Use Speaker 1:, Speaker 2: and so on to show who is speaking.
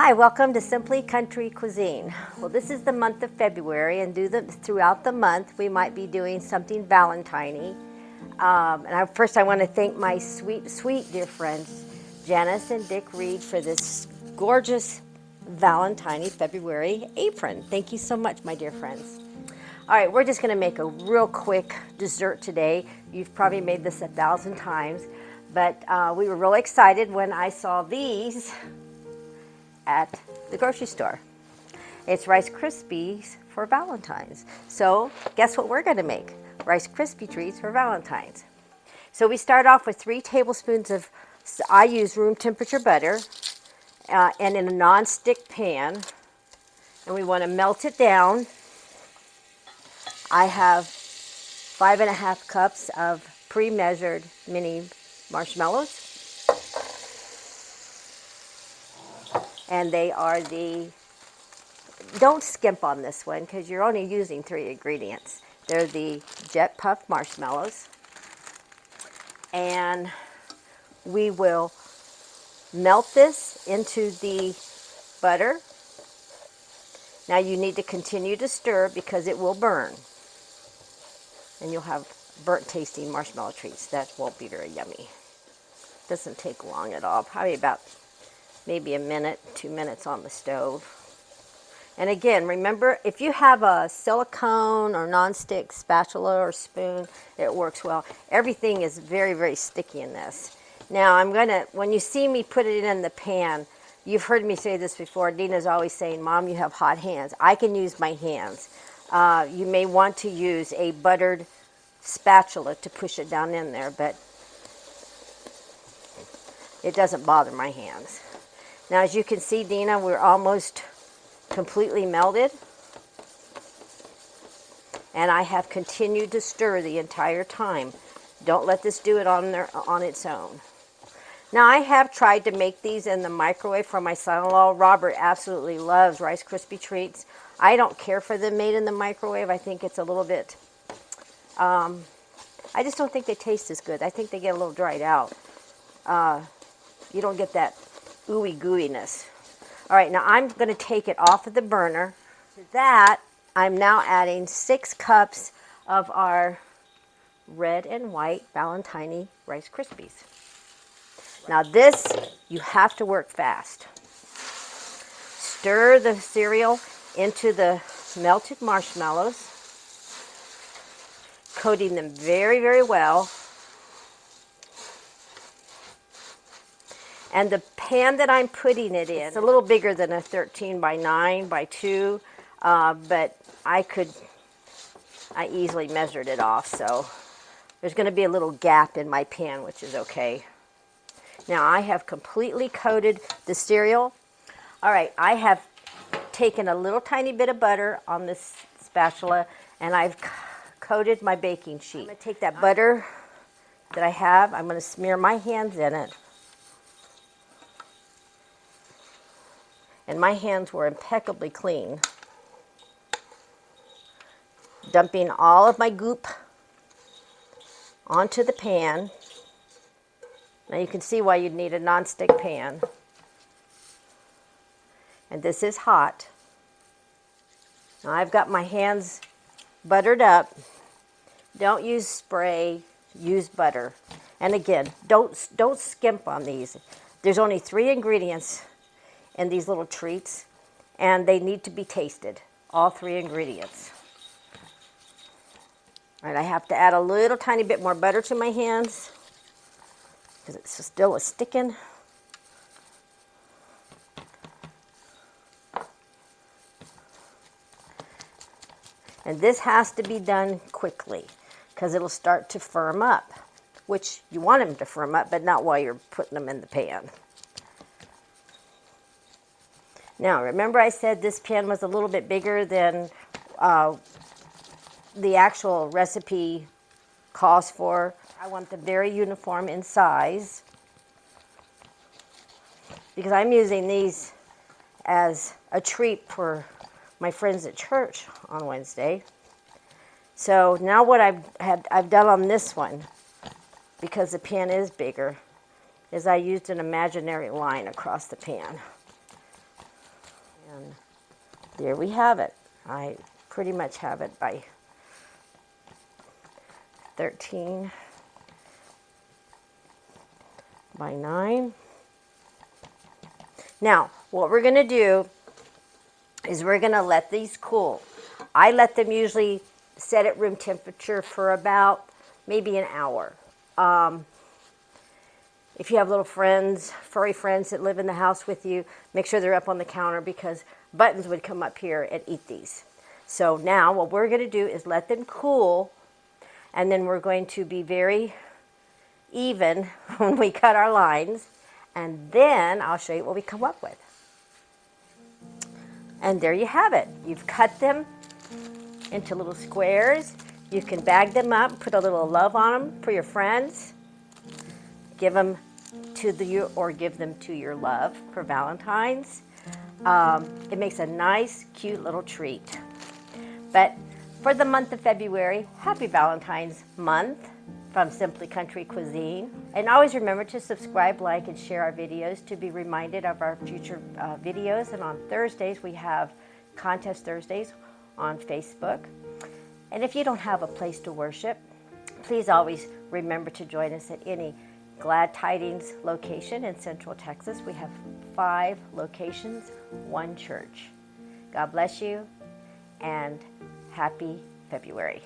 Speaker 1: Hi, welcome to Simply Country Cuisine. Well, this is the month of February, and throughout the month we might be doing something Valentine-y. First I want to thank my sweet, sweet dear friends, Janice and Dick Reed, for this gorgeous Valentine-y February apron. Thank you so much, my dear friends. All right, we're just going to make a real quick dessert today. You've probably made this 1,000 times, but we were really excited when I saw these at the grocery store. It's Rice Krispies for Valentine's. So guess what we're going to make? Rice Krispie Treats for Valentine's. So we start off with 3 tablespoons of, I use room temperature butter, and in a non-stick pan, and we want to melt it down. I have 5½ cups of pre-measured mini marshmallows. And they are don't skimp on this one because you're only using 3 ingredients. They're the Jet Puff marshmallows. And we will melt this into the butter. Now you need to continue to stir because it will burn. And you'll have burnt tasting marshmallow treats that won't be very yummy. Doesn't take long at all, probably about maybe a minute, 2 minutes on the stove. And again, remember, if you have a silicone or nonstick spatula or spoon, it works well. Everything is very, very sticky in this. Now when you see me put it in the pan, you've heard me say this before, Dina's always saying, Mom, you have hot hands. I can use my hands. You may want to use a buttered spatula to push it down in there, but it doesn't bother my hands. Now, as you can see, Dina, we're almost completely melted. And I have continued to stir the entire time. Don't let this do it on its own. Now, I have tried to make these in the microwave for my son-in-law. Robert absolutely loves Rice Krispie Treats. I don't care for them made in the microwave. I think it's a little bit, I just don't think they taste as good. I think they get a little dried out. You don't get that ooey gooiness. All right, now I'm going to take it off of the burner. To that, I'm now adding 6 cups of our red and white Valentine Rice Krispies. Now this, you have to work fast. Stir the cereal into the melted marshmallows, coating them very, very well. And the pan that I'm putting it in, it's a little bigger than a 13 by 9 by 2, but I easily measured it off, so there's going to be a little gap in my pan, which is okay. Now I have completely coated the cereal. All right, I have taken a little tiny bit of butter on this spatula, and I've coated my baking sheet. I'm going to take that butter that I have, I'm going to smear my hands in it. And my hands were impeccably clean. Dumping all of my goop onto the pan. Now you can see why you'd need a nonstick pan. And this is hot. Now I've got my hands buttered up. Don't use spray, use butter. And again, don't skimp on these. There's only 3 ingredients in these little treats, and they need to be tasted, all 3 ingredients. All right, I have to add a little tiny bit more butter to my hands because it's still a sticking. And this has to be done quickly because it'll start to firm up, which you want them to firm up, but not while you're putting them in the pan. Now, remember I said this pan was a little bit bigger than the actual recipe calls for. I want them very uniform in size because I'm using these as a treat for my friends at church on Wednesday. So now what I've done on this one, because the pan is bigger, is I used an imaginary line across the pan. there we have it. I pretty much have it by 13 by 9. Now, what we're going to do is we're going to let these cool. I let them usually set at room temperature for about maybe an hour. If you have little friends, furry friends that live in the house with you, make sure they're up on the counter because Buttons would come up here and eat these. So now what we're going to do is let them cool, and then we're going to be very even when we cut our lines, and then I'll show you what we come up with. And there you have it. You've cut them into little squares. You can bag them up, put a little love on them for your friends. Give them to give them to your love for Valentine's. It makes a nice, cute little treat. But for the month of February, happy Valentine's month from Simply Country Cuisine. And always remember to subscribe, like, and share our videos to be reminded of our future videos. And on Thursdays, we have Contest Thursdays on Facebook. And if you don't have a place to worship, please always remember to join us at any Glad Tidings location in Central Texas. We have 5 locations, 1 church. God bless you, and happy February.